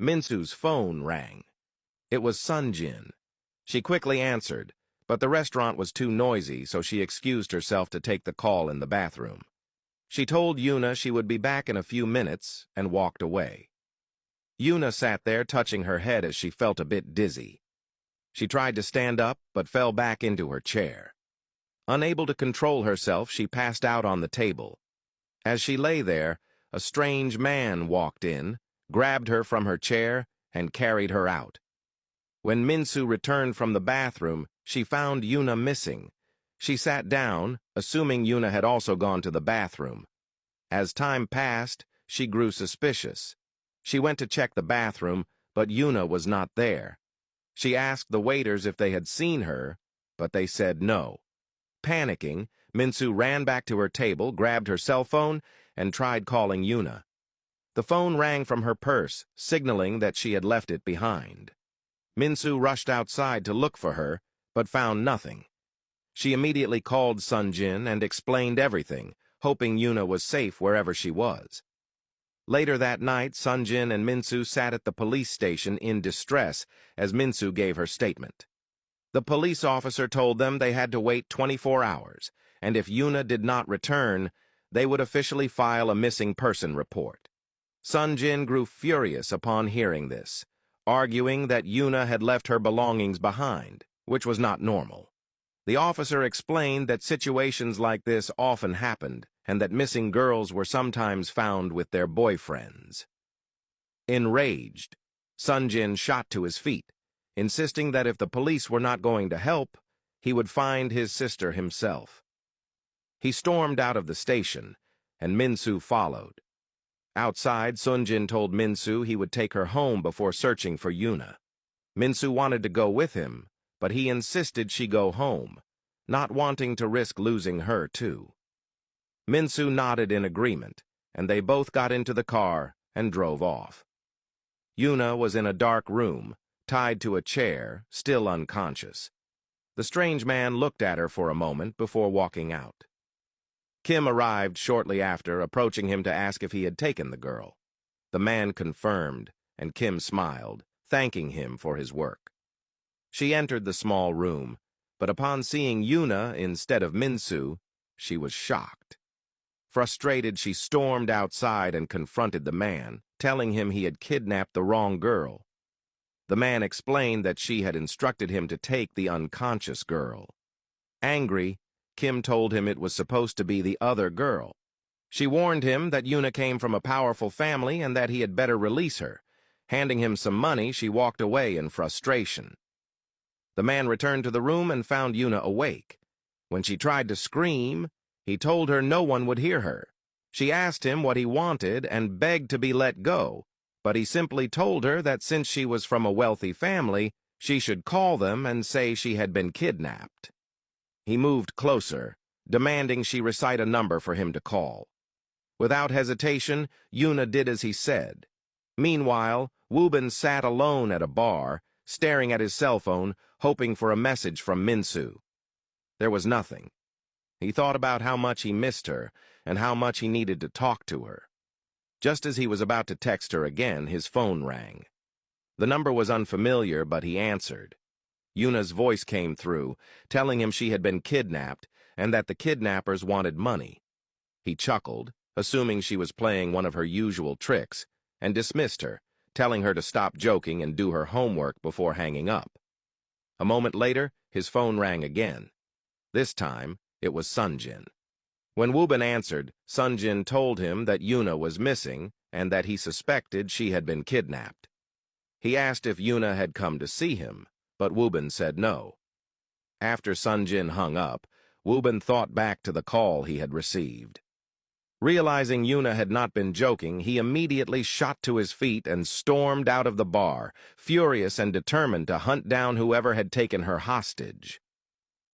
Minsu's phone rang. It was Sunjin. She quickly answered, but the restaurant was too noisy, so she excused herself to take the call in the bathroom. She told Yunna she would be back in a few minutes and walked away. Yunna sat there touching her head as she felt a bit dizzy. She tried to stand up, but fell back into her chair. Unable to control herself, she passed out on the table. As she lay there, a strange man walked in, grabbed her from her chair, and carried her out. When Minsu returned from the bathroom, she found Yunna missing. She sat down, assuming Yunna had also gone to the bathroom. As time passed, she grew suspicious. She went to check the bathroom, but Yunna was not there. She asked the waiters if they had seen her, but they said no. Panicking, Minsu ran back to her table, grabbed her cell phone, and tried calling Yunna. The phone rang from her purse, signaling that she had left it behind. Minsu rushed outside to look for her, but found nothing. She immediately called Sunjin and explained everything, hoping Yunna was safe wherever she was. Later that night, Sunjin and Minsu sat at the police station in distress as Minsu gave her statement. The police officer told them they had to wait 24 hours, and if Yunna did not return, they would officially file a missing person report. Sunjin grew furious upon hearing this, arguing that Yunna had left her belongings behind, which was not normal. The officer explained that situations like this often happened, and that missing girls were sometimes found with their boyfriends. Enraged, Sunjin shot to his feet, insisting that if the police were not going to help, he would find his sister himself. He stormed out of the station, and Minsu followed. Outside, Sunjin told Minsu he would take her home before searching for Yunna. Minsu wanted to go with him, but he insisted she go home, not wanting to risk losing her too. Minsu nodded in agreement, and they both got into the car and drove off. Yunna was in a dark room, tied to a chair, still unconscious. The strange man looked at her for a moment before walking out. Kim arrived shortly after, approaching him to ask if he had taken the girl. The man confirmed, and Kim smiled, thanking him for his work. She entered the small room, but upon seeing Yunna instead of Minsu, she was shocked. Frustrated, she stormed outside and confronted the man, telling him he had kidnapped the wrong girl. The man explained that she had instructed him to take the unconscious girl. Angry, Kim told him it was supposed to be the other girl. She warned him that Yunna came from a powerful family and that he had better release her. Handing him some money, she walked away in frustration. The man returned to the room and found Yunna awake. When she tried to scream, he told her no one would hear her. She asked him what he wanted and begged to be let go, but he simply told her that since she was from a wealthy family, she should call them and say she had been kidnapped. He moved closer, demanding she recite a number for him to call. Without hesitation, Yunna did as he said. Meanwhile, Woo-bin sat alone at a bar, staring at his cell phone, hoping for a message from Minsu. There was nothing. He thought about how much he missed her and how much he needed to talk to her. Just as he was about to text her again, his phone rang. The number was unfamiliar, but he answered. Yunna's voice came through, telling him she had been kidnapped and that the kidnappers wanted money. He chuckled, assuming she was playing one of her usual tricks, and dismissed her, telling her to stop joking and do her homework before hanging up. A moment later, his phone rang again. This time, it was Sunjin. When Woo-bin answered, Sunjin told him that Yunna was missing and that he suspected she had been kidnapped. He asked if Yunna had come to see him, but Woo-bin said no. After Sunjin hung up, Woo-bin thought back to the call he had received. Realizing Yunna had not been joking, he immediately shot to his feet and stormed out of the bar, furious and determined to hunt down whoever had taken her hostage.